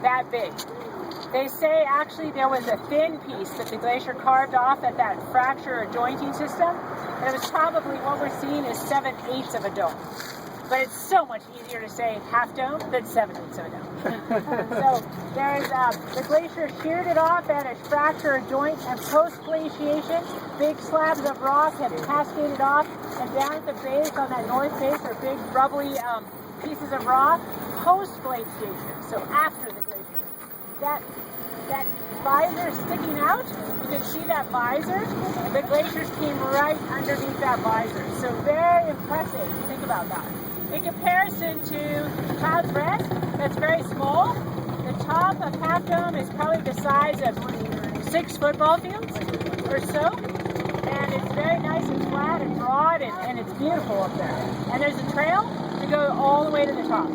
that big. They say actually there was a thin piece that the glacier carved off at that fracture or jointing system, and it was probably what we're seeing is 7/8 of a dome. But it's so much easier to say half dome than 7/8 of a dome. So there's the glacier sheared it off at a fracture or joint, and post-glaciation, big slabs of rock have cascaded off, and down at the base, on that north base, are big rubbly pieces of rock. Post-glaciation, so after the glacier, that visor sticking out, you can see that visor. The glaciers came right underneath that visor. So very impressive. Think about that. In comparison to Cloud's Rest, that's very small. The top of Half Dome is probably the size of 6 football fields or so. And it's very nice and flat and broad, and it's beautiful up there. And there's a trail to go all the way to the top.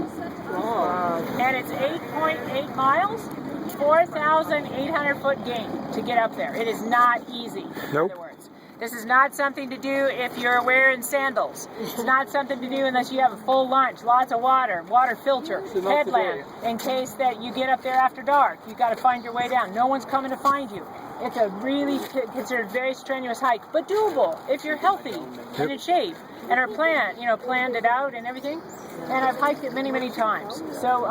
And it's 8.8 miles. 4,800 foot gain to get up there. It is not easy. In other words, this is not something to do if you're wearing sandals. It's not something to do unless you have a full lunch, lots of water filter, headlamp, in case that you get up there after dark. You got to find your way down. No one's coming to find you. It's a really considered very strenuous hike, but doable if you're healthy and in shape and are planned it out and everything. And I've hiked it many, many times. So.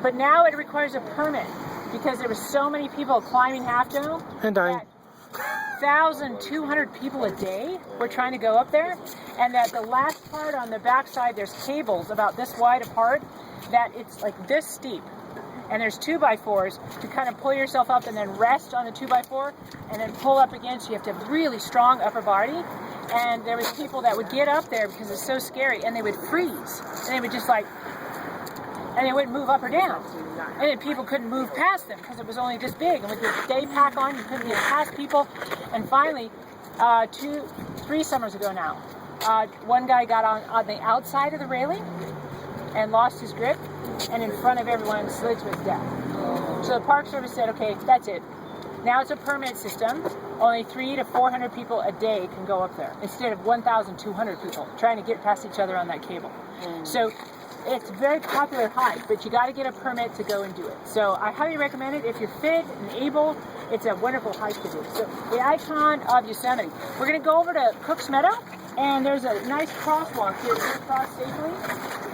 But now it requires a permit because there were so many people climbing Half Dome. And dying. 1,200 people a day were trying to go up there, and that the last part on the backside, there's cables about this wide apart that it's like this steep, and there's 2x4s to kind of pull yourself up and then rest on the 2x4 and then pull up again. So you have to have really strong upper body. And there was people that would get up there because it's so scary, and they would freeze, and they would just and they wouldn't move up or down. And then people couldn't move past them because it was only this big. And with the day pack on, you couldn't get past people. And finally, 3 summers ago now, one guy got on the outside of the railing and lost his grip, and in front of everyone slid to his death. So the Park Service said, okay, that's it. Now it's a permit system. Only 300 to 400 people a day can go up there instead of 1,200 people trying to get past each other on that cable. So it's a very popular hike, but you got to get a permit to go and do it. So I highly recommend it if you're fit and able. It's a wonderful hike to do. So the icon of Yosemite. We're going to go over to Cook's Meadow, and there's a nice crosswalk here to cross safely.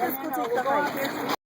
And then we'll go out here.